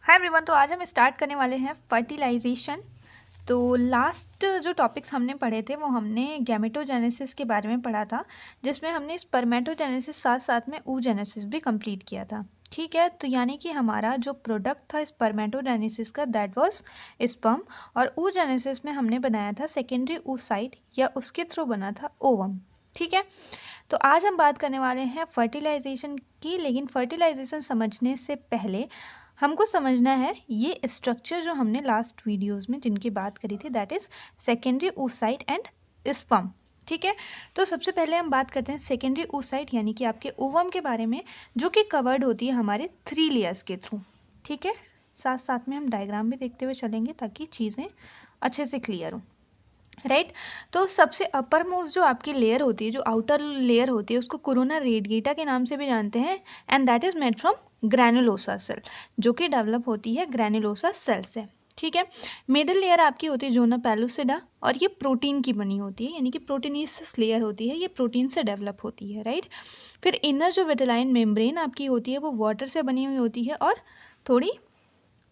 Hi everyone. तो आज हम स्टार्ट करने वाले हैं फर्टिलाइजेशन। तो लास्ट जो टॉपिक्स हमने पढ़े थे वो हमने गैमेटोजेनेसिस के बारे में पढ़ा था, जिसमें हमने स्पर्मेटोजेनेसिस साथ साथ में oogenesis भी कंप्लीट किया था। ठीक है, तो यानी कि हमारा जो प्रोडक्ट था स्पर्मेटोजेनेसिस का दैट वाज स्पर्म, और oogenesis में हमने बनाया था सेकेंडरी oocyte या उसके थ्रू बना था ओवम। ठीक है, तो आज हम बात करने वाले हैं फर्टिलाइजेशन की। लेकिन फर्टिलाइजेशन समझने से पहले हमको समझना है ये स्ट्रक्चर जो हमने लास्ट वीडियोस में जिनकी बात करी थी, that is secondary oocyte and sperm. ठीक है, तो सबसे पहले हम बात करते हैं सेकेंडरी oocyte यानी कि आपके ओवम के बारे में, जो कि कवर्ड होती है हमारे 3 लेयर्स के थ्रू। ठीक है, साथ साथ में हम डायग्राम भी देखते हुए चलेंगे ताकि चीज़ें अच्छे से क्लियर हो। राइट, तो सबसे अपर मोस्ट जो आपकी लेयर होती है, जो आउटर लेयर होती है, उसको कोरोना रेडिएटा के नाम से भी जानते हैं, and that is made from granulosa cell, जो कि डेवलप होती है ग्रैनुलोसा सेल से। ठीक है, मिडिल लेयर आपकी होती है जोना पेलुसिडा, और ये प्रोटीन की बनी होती है, यानी कि प्रोटीनियस लेयर होती है, ये प्रोटीन से डेवलप होती है। राइट, फिर इनर जो विटेलाइन मेम्ब्रेन आपकी होती है वो वाटर से बनी हुई होती है और थोड़ी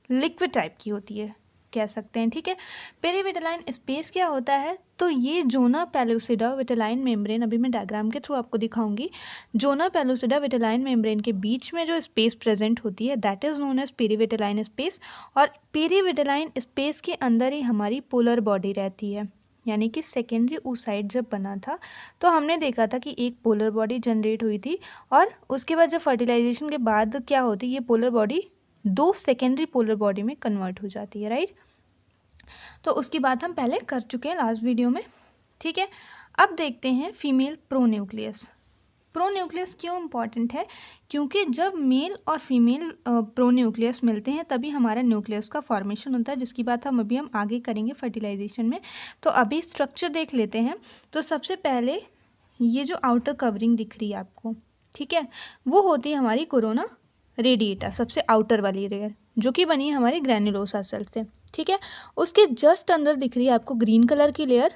लिक्विड टाइप की होती है कह सकते हैं। ठीक है, पेरीविटेलाइन स्पेस क्या होता है, तो ये जोना पेलुसिडा विटेलाइन मेम्ब्रेन, अभी मैं डायग्राम के थ्रू आपको दिखाऊंगी, जोना पेलुसिडा विटेलाइन मेम्ब्रेन के बीच में जो स्पेस प्रेजेंट होती है that is known as perivitelline space. और पेरीविटेलाइन स्पेस के अंदर ही हमारी पोलर बॉडी रहती है, यानी कि सेकेंडरी oocyte जब बना था तो हमने देखा था कि एक पोलर बॉडी जनरेट हुई थी, और उसके बाद जब फर्टिलाइजेशन के बाद क्या होती है, ये polar body 2 secondary polar body में कन्वर्ट हो जाती है। राइट, तो उसकी बात हम पहले कर चुके हैं लास्ट वीडियो में। ठीक है, अब देखते हैं फीमेल प्रोन्यूक्लियस। प्रोन्यूक्लियस क्यों इम्पॉर्टेंट है, क्योंकि जब मेल और फीमेल प्रोन्यूक्लियस मिलते हैं तभी हमारा न्यूक्लियस का फॉर्मेशन होता है, जिसकी बात हम आगे करेंगे फर्टिलाइजेशन में। तो अभी स्ट्रक्चर देख लेते हैं। तो सबसे पहले ये जो आउटर कवरिंग दिख रही है आपको, ठीक है, वो होती है हमारी कोरोना रेडिएटा, सबसे आउटर वाली लेयर, जो कि बनी है हमारे ग्रैन्युलोसा सेल से। ठीक है, उसके जस्ट अंदर दिख रही है आपको ग्रीन कलर की लेयर।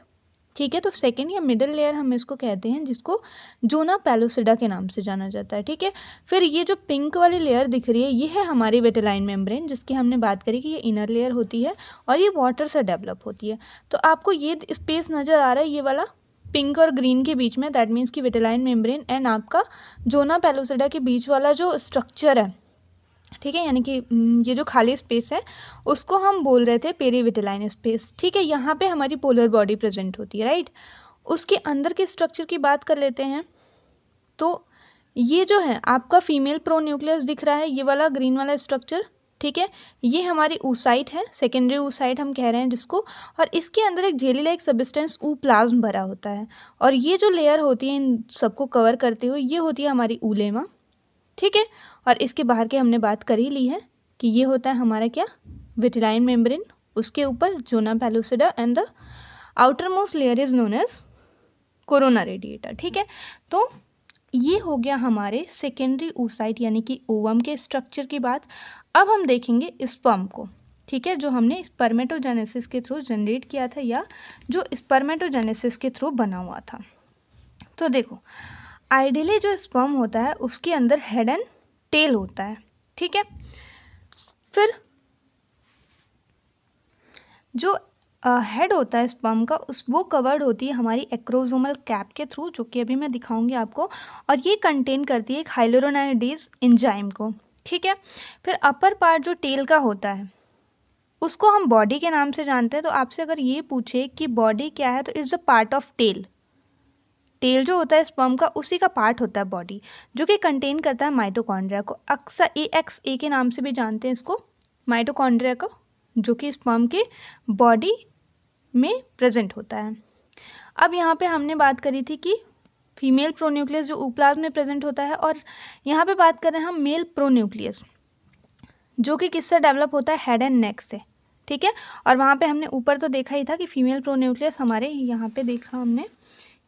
ठीक है, तो सेकेंड या मिडिल लेयर हम इसको कहते हैं, जिसको जोना पेलुसिडा के नाम से जाना जाता है। ठीक है, फिर ये जो पिंक वाली लेयर दिख रही है ये है हमारी विटेलाइन मेम्ब्रेन, जिसकी हमने बात करी कि ये इनर लेयर होती है और ये वाटर से डेवलप होती है। तो आपको ये स्पेस नज़र आ रहा है, ये वाला पिंक और ग्रीन के बीच में, दैट मीन्स की विटेलाइन मेम्ब्रेन एंड आपका जोना पेलुसिडा के बीच वाला जो स्ट्रक्चर है, ठीक है, यानी कि ये जो खाली स्पेस है उसको हम बोल रहे थे पेरीविटेलाइन स्पेस। ठीक है, यहाँ पे हमारी पोलर बॉडी प्रेजेंट होती है। राइट, उसके अंदर के स्ट्रक्चर की बात कर लेते हैं। तो ये जो है आपका फीमेल प्रोन्यूक्लियस दिख रहा है, ये वाला ग्रीन वाला स्ट्रक्चर, ठीक है, ये हमारी oocyte है, सेकेंडरी oocyte हम कह रहे हैं जिसको, और इसके अंदर एक जेली लाइक सब्सटेंस ooप्लाज्म भरा होता है, और ये जो लेयर होती है इन सबको कवर करते हुए ये होती है हमारी ऊलेमा। ठीक है, और इसके बाहर के हमने बात कर ही ली है कि ये होता है हमारा क्या, विटेलाइन मेम्ब्रेन, उसके ऊपर zona pellucida and the outer most layer is known as corona radiata. ठीक है, तो ये हो गया हमारे सेकेंडरी oocyte यानी कि ओवम के स्ट्रक्चर की बात। अब हम देखेंगे स्पर्म को। ठीक है, जो हमने स्पर्मेटोजेनेसिस के थ्रू जनरेट किया था, या जो स्पर्मेटोजेनेसिस के थ्रू बना हुआ था। तो देखो, आइडियली जो स्पर्म होता है उसके अंदर हेड एंड टेल होता है। ठीक है, फिर जो हेड होता है स्पर्म का वो कवर्ड होती है हमारी एक्रोसोमल कैप के थ्रू, जो कि अभी मैं दिखाऊंगी आपको, और ये कंटेन करती है एक हाइलोरोनाइडेज एंजाइम को। ठीक है, फिर अपर पार्ट जो टेल का होता है उसको हम बॉडी के नाम से जानते हैं। तो आपसे अगर ये पूछे कि बॉडी क्या है, तो it's a part of tail. Tail जो होता है स्पर्म का उसी का पार्ट होता है बॉडी, जो कि कंटेन करता है माइटोकॉन्ड्रिया को। अक्सर AXA के नाम से भी जानते हैं इसको, माइटोकॉन्ड्रिया को, जो कि स्पर्म के बॉडी में प्रेजेंट होता है। अब यहाँ पे हमने बात करी थी कि फीमेल प्रोन्यूक्लियस जो ऊप्लाज्म में प्रेजेंट होता है, और यहाँ पे बात कर रहे हैं हम मेल प्रोन्यूक्लियस, जो कि किससे डेवलप होता है, हेड एंड नेक से। ठीक है, और वहाँ पे हमने ऊपर तो देखा ही था कि फीमेल प्रोन्यूक्लियस हमारे यहाँ पे देखा हमने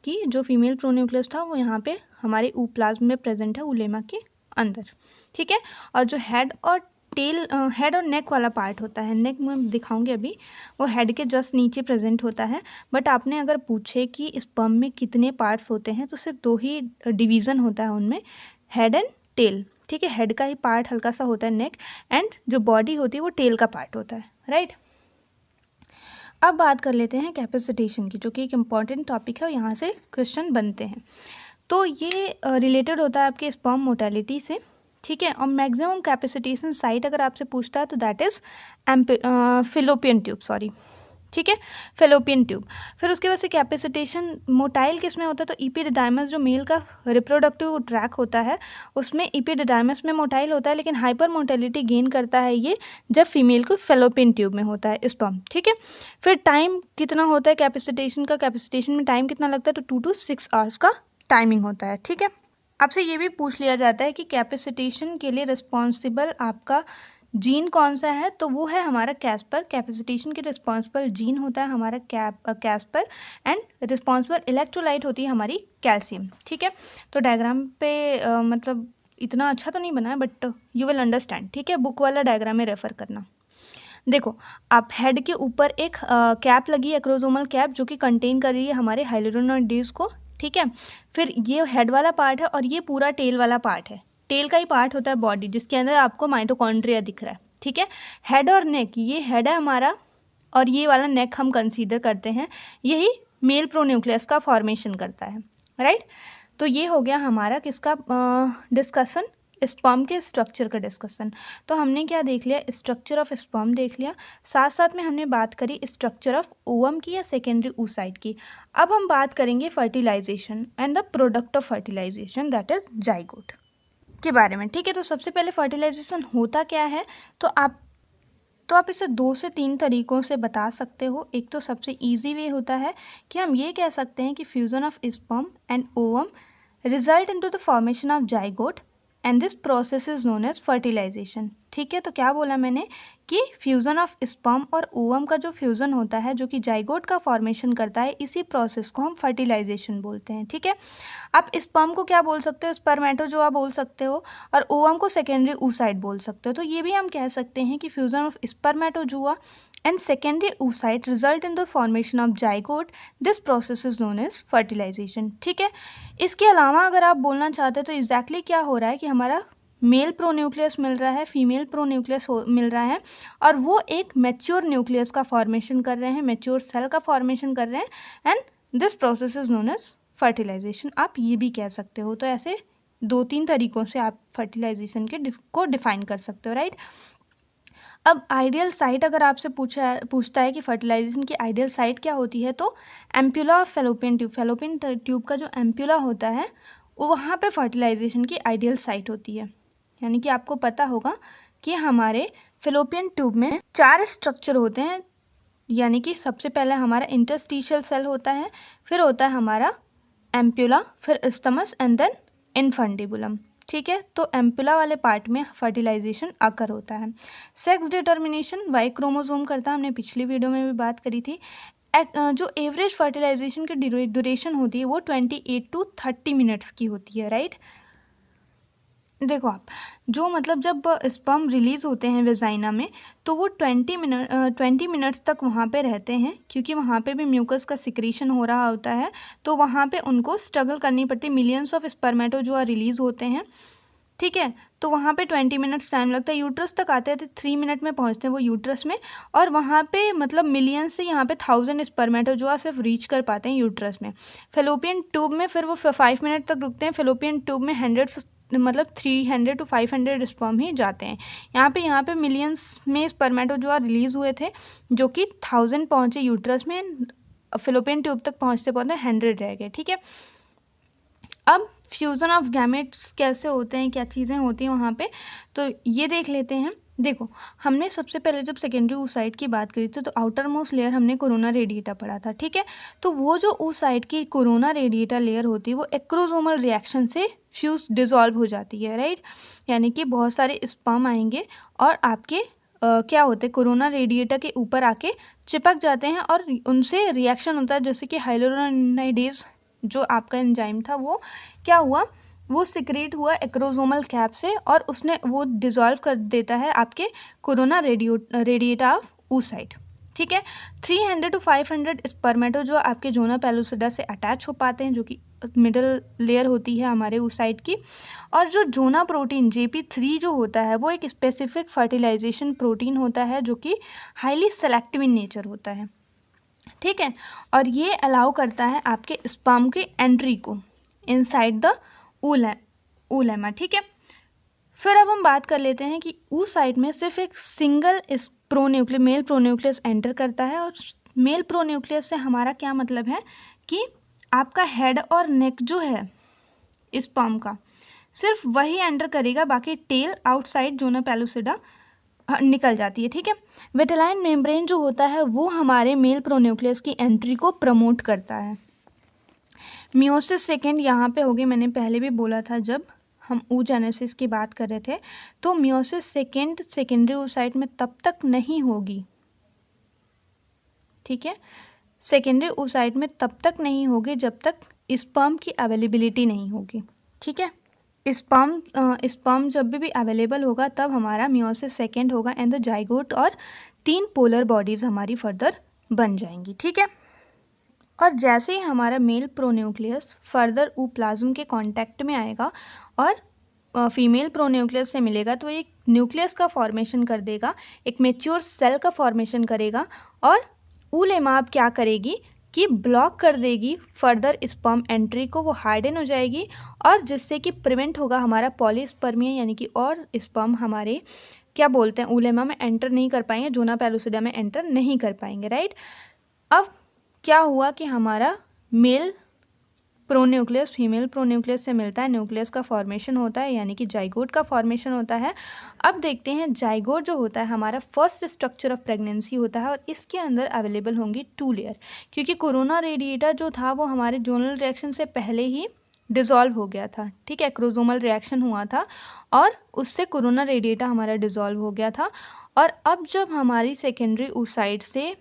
कि जो फीमेल प्रोन्यूक्लियस था वो यहाँ पे हमारे ऊप्लाज्म में प्रेजेंट है, उलेमा के अंदर। ठीक है, और जो हेड और टेल, हेड और नेक वाला पार्ट होता है, नेक में दिखाऊंगी अभी, वो हेड के जस्ट नीचे प्रेजेंट होता है। बट आपने अगर पूछे कि स्पर्म में कितने पार्ट्स होते हैं, तो सिर्फ 2 ही डिवीज़न होता है उनमें, हेड एंड टेल। ठीक है, हेड का ही पार्ट हल्का सा होता है नेक, एंड जो बॉडी होती है वो टेल का पार्ट होता है, राइट। अब बात कर लेते हैं कैपेसिटेशन की, जो कि एक इम्पॉर्टेंट टॉपिक है और यहाँ से क्वेश्चन बनते हैं। तो ये रिलेटेड होता है आपके स्पर्म मोटेलिटी से, ठीक है। और मैक्सिमम कैपेसिटेशन साइट अगर आपसे पूछता है तो that is fallopian tube, sorry, ठीक है, फेलोपियन ट्यूब। फिर उसके बाद से कैपेसिटेशन मोटाइल किस में होता है, तो इपिडिडाइमस जो मेल का रिप्रोडक्टिव ट्रैक होता है उसमें इपिडिडाइमस में मोटाइल होता है, लेकिन हाइपर मोटेलिटी गेन करता है ये जब फीमेल को फेलोपियन ट्यूब में होता है स्पर्म, ठीक है। फिर टाइम कितना होता है कैपेसिटेशन का, कैपेसिटेशन में टाइम कितना लगता है, तो 2 to 6 आवर्स का टाइमिंग होता है, ठीक है। आपसे ये भी पूछ लिया जाता है कि कैपेसिटेशन के लिए रिस्पॉन्सिबल आपका जीन कौन सा है, तो वो है हमारा कैस्पर। कैपेसिटेशन के रिस्पॉन्सिबल जीन होता है हमारा कैस्पर, एंड रिस्पॉन्सिबल इलेक्ट्रोलाइट होती है हमारी कैल्शियम, ठीक है। तो डायग्राम पे मतलब इतना अच्छा तो नहीं बना है, बट यू विल अंडरस्टैंड, ठीक है। बुक वाला डायग्राम में रेफर करना। देखो, आप हेड के ऊपर एक कैप लगी है, एक्रोसोमल कैप, जो कि कंटेन कर रही है हमारे हाइलुरोनॉइड्स को, ठीक है। फिर ये हेड वाला पार्ट है और ये पूरा टेल वाला पार्ट है। टेल का ही पार्ट होता है बॉडी, जिसके अंदर आपको माइटोकॉन्ड्रिया दिख रहा है, ठीक है। हेड और नेक, ये हेड है हमारा और ये वाला नेक हम कंसीडर करते हैं, यही मेल प्रोन्यूक्लियस का फॉर्मेशन करता है, राइट। तो ये हो गया हमारा किसका डिस्कशन, स्पर्म के स्ट्रक्चर का डिस्कशन। तो हमने क्या देख लिया, स्ट्रक्चर ऑफ स्पर्म देख लिया, साथ साथ में हमने बात करी स्ट्रक्चर ऑफ ओवम की या सेकेंडरी oocyte की। अब हम बात करेंगे fertilisation and the product of fertilisation, that is zygote के बारे में, ठीक है। तो सबसे पहले फर्टिलाइजेशन होता क्या है, तो आप इसे 2 से 3 तरीकों से बता सकते हो। एक तो सबसे इजी वे होता है कि हम ये कह सकते हैं कि fusion of sperm and ovum result into the formation of zygote and this process is known as fertilisation, ठीक है। तो क्या बोला मैंने कि फ्यूज़न ऑफ स्पर्म और ओवम का जो फ्यूज़न होता है, जो कि जाइगोट का फॉर्मेशन करता है, इसी प्रोसेस को हम फर्टिलाइजेशन बोलते हैं, ठीक है। आप स्पर्म को क्या बोल सकते हो, स्पर्मेटोजोआ बोल सकते हो, और ओवम को सेकेंडरी oocyte बोल सकते हो। तो ये भी हम कह सकते हैं कि fusion of spermatozoa and secondary oocyte result in the formation of zygote. This process is known as fertilization, ठीक है। इसके अलावा अगर आप बोलना चाहते हैं तो एग्जैक्टली क्या हो रहा है कि हमारा मेल प्रोन्यूक्लियस मिल रहा है, फीमेल प्रोन्यूक्लियस मिल रहा है, और वो एक मैच्योर न्यूक्लियस का फॉर्मेशन कर रहे हैं, मैच्योर सेल का फॉर्मेशन कर रहे हैं, and this process is known as fertilisation, आप ये भी कह सकते हो। तो ऐसे 2-3 तरीकों से आप फर्टिलाइजेशन को डिफाइन कर सकते हो, राइट। अब आइडियल साइट अगर आपसे पूछता है कि फर्टिलाइजेशन की आइडियल साइट क्या होती है, तो ampulla of fallopian tube, fallopian tube का जो एम्प्यूला होता है वो वहाँ पे फर्टिलाइजेशन की आइडियल साइट होती है। यानी कि आपको पता होगा कि हमारे फेलोपियन ट्यूब में 4 स्ट्रक्चर होते हैं, यानी कि सबसे पहले हमारा इंटरस्टिशियल सेल होता है, फिर होता है हमारा एम्प्यूला, फिर स्टमस, एंड देन इनफंडिबुलम, ठीक है। तो एम्पुला वाले पार्ट में फर्टिलाइजेशन आकर होता है। सेक्स डिटर्मिनेशन वाई क्रोमोसोम करता है, हमने पिछली वीडियो में भी बात करी थी। जो एवरेज फर्टिलाइजेशन की ड्यूरेशन होती है वो 28 to 30 मिनट्स की होती है, राइट। देखो आप, जो मतलब जब स्पर्म रिलीज़ होते हैं वेजाइना में, तो वो 20 मिनट्स तक वहाँ पे रहते हैं, क्योंकि वहाँ पे भी म्यूकस का सिक्रीशन हो रहा होता है, तो वहाँ पे उनको स्ट्रगल करनी पड़ती है। मिलियंस ऑफ स्पर्मेटोजोआ रिलीज़ होते हैं, ठीक है। तो वहाँ पे 20 मिनट्स टाइम लगता है। यूट्रस तक आते हैं तो 3 मिनट में पहुँचते हैं वो यूट्रस में, और वहाँ पे मतलब मिलियन से यहाँ पे 1000 स्पर्मेटोजोआ सिर्फ रीच कर पाते हैं यूट्रस में। फेलोपियन ट्यूब में फिर वो 5 मिनट तक रुकते हैं। फेलोपियन ट्यूब में 300 to 500 स्पर्म ही जाते हैं। यहाँ पे मिलियंस में स्पर्मेटोजोआ रिलीज़ हुए थे, जो कि 1000 पहुँचे यूट्रस में, फेलोपियन ट्यूब तक पहुँचते 100 रह गए, ठीक है। अब फ्यूज़न ऑफ गैमेट्स कैसे होते हैं, क्या चीज़ें होती हैं वहाँ पे, तो ये देख लेते हैं। देखो, हमने सबसे पहले जब सेकेंडरी oocyte की बात करी थी तो आउटर मोस्ट लेयर हमने कोरोना रेडिएटा पढ़ा था, ठीक है। तो वो जो oocyte की कोरोना रेडिएटा लेयर होती है वो एक्रोसोमल रिएक्शन से फ्यूज डिजॉल्व हो जाती है, राइट। यानी कि बहुत सारे स्पर्म आएंगे और आपके क्या होते हैं, कोरोना रेडिएटा के ऊपर आके चिपक जाते हैं और उनसे रिएक्शन होता है, जैसे कि हाइलुरोनिडेज जो आपका एंजाइम था वो क्या हुआ, वो सिक्रेट हुआ एक्रोसोमल कैप से, और उसने वो डिजॉल्व कर देता है आपके कोरोना रेडिएटा ऑफ oocyte, ठीक है। 300 to 500 स्पर्मेटो जो आपके जोना पेलुसिडा से अटैच हो पाते हैं, जो कि मिडल लेयर होती है हमारे उस साइड की। और जो जोना प्रोटीन JP3 जो होता है वो एक स्पेसिफिक फर्टिलाइजेशन प्रोटीन होता है जो कि हाईली सेलेक्टिव इन नेचर होता है, ठीक है। और ये अलाउ करता है आपके स्पर्म की एंट्री को इनसाइड द ऊलेमा, ठीक है। फिर अब हम बात कर लेते हैं कि ऊ साइड में सिर्फ एक सिंगल मेल प्रोन्यूक्लियस एंटर करता है। और मेल प्रोन्यूक्लियस से हमारा क्या मतलब है कि आपका हेड और नेक जो है स्पर्म का सिर्फ वही एंटर करेगा, बाकी टेल आउटसाइड जोना पेलुसिडा निकल जाती है, ठीक है। विटेलाइन मेम्ब्रेन जो होता है वो हमारे मेल प्रोन्यूक्लियस की एंट्री को प्रमोट करता है। मियोसिस सेकेंड यहाँ पे होगी, मैंने पहले भी बोला था जब हम oogenesis की बात कर रहे थे, तो मियोसिस सेकेंड सेकेंडरी oocyte में तब तक नहीं होगी, ठीक है। सेकेंडरी oocyte में तब तक नहीं होगी जब तक स्पर्म की अवेलेबिलिटी नहीं होगी, ठीक है। स्पर्म जब भी अवेलेबल होगा तब हमारा मियोसिस सेकेंड होगा एंड द जाइगोट, और 3 पोलर बॉडीज हमारी फर्दर बन जाएंगी, ठीक है। और जैसे ही हमारा मेल प्रोन्यूक्लियस फर्दर प्लाज्म के कांटेक्ट में आएगा और फीमेल प्रोन्यूक्लियस से मिलेगा तो एक न्यूक्लियस का फॉर्मेशन कर देगा, एक मेच्योर सेल का फॉर्मेशन करेगा। और ऊलेमा अब क्या करेगी कि ब्लॉक कर देगी फर्दर स्पर्म एंट्री को, वो हार्डन हो जाएगी, और जिससे कि प्रिवेंट होगा हमारा पॉलीस्पर्मिया, यानी कि और स्पर्म हमारे क्या बोलते हैं ऊलेमा में एंटर नहीं कर पाएंगे, जोना पेलुसिडा में एंटर नहीं कर पाएंगे, राइट। अब क्या हुआ कि हमारा मेल प्रोन्यूक्लियस फीमेल प्रोन्यूक्लियस से मिलता है, न्यूक्लियस का फॉर्मेशन होता है, यानी कि जाइगोट का फॉर्मेशन होता है। अब देखते हैं जाइगोट जो होता है हमारा फर्स्ट स्ट्रक्चर ऑफ प्रेगनेंसी होता है, और इसके अंदर अवेलेबल होंगी 2 लेयर, क्योंकि कोरोना रेडिएटर जो था वो हमारे जोनल रिएक्शन से पहले ही डिज़ोल्व हो गया था, ठीक है। क्रोमोसोमल रिएक्शन हुआ था और उससे कोरोना रेडिएटर हमारा डिज़ोल्व हो गया था। और अब जब हमारी सेकेंडरी oocyte से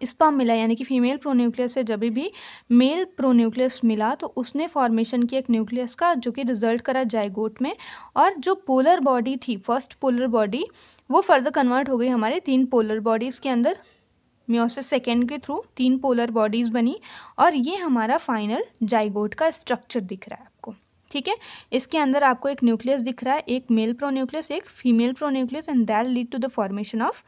स्पर्म मिला, यानी कि फीमेल प्रोन्यूक्लियस से जब भी मेल प्रोन्यूक्लियस मिला तो उसने फॉर्मेशन किया एक न्यूक्लियस का, जो कि रिजल्ट करा जाइगोट में। और जो पोलर बॉडी थी, फर्स्ट पोलर बॉडी, वो फर्दर कन्वर्ट हो गई हमारे 3 पोलर बॉडीज़ के अंदर। मियोसिस सेकेंड के थ्रू 3 पोलर बॉडीज़ बनी, और ये हमारा फाइनल जाइगोट का स्ट्रक्चर दिख रहा है आपको, ठीक है। इसके अंदर आपको एक न्यूक्लियस दिख रहा है, एक मेल प्रोन्यूक्लियस, एक female pronucleus, and that lead to the formation of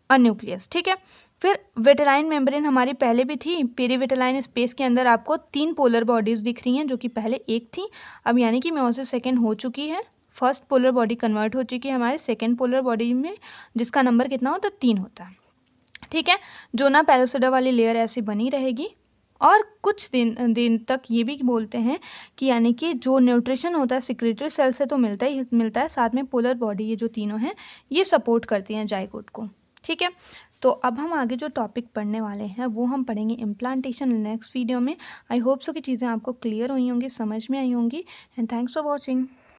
a nucleus, ठीक है। फिर विटेलाइन मेम्ब्रेन हमारी पहले भी थी, पेरीविटेलाइन स्पेस के अंदर आपको 3 पोलर बॉडीज़ दिख रही हैं, जो कि पहले एक थी, अब यानी कि मियोसिस सेकेंड हो चुकी है, फर्स्ट पोलर बॉडी कन्वर्ट हो चुकी है हमारे सेकेंड पोलर बॉडी में, जिसका नंबर कितना होता है 3 होता है, ठीक है। जोना पेलुसिडा वाली लेयर ऐसी बनी रहेगी। और कुछ दिन तक ये भी बोलते हैं कि यानी कि जो न्यूट्रिशन होता है सिक्रेटरी सेल से तो मिलता है, साथ में पोलर बॉडी ये जो तीनों हैं ये सपोर्ट करती हैं जाइगोट को, ठीक है। तो अब हम आगे जो टॉपिक पढ़ने वाले हैं वो हम पढ़ेंगे इम्प्लांटेशन नेक्स्ट वीडियो में। आई होप सो कि चीज़ें आपको क्लियर हुई होंगी, समझ में आई होंगी, एंड थैंक्स फॉर वॉचिंग।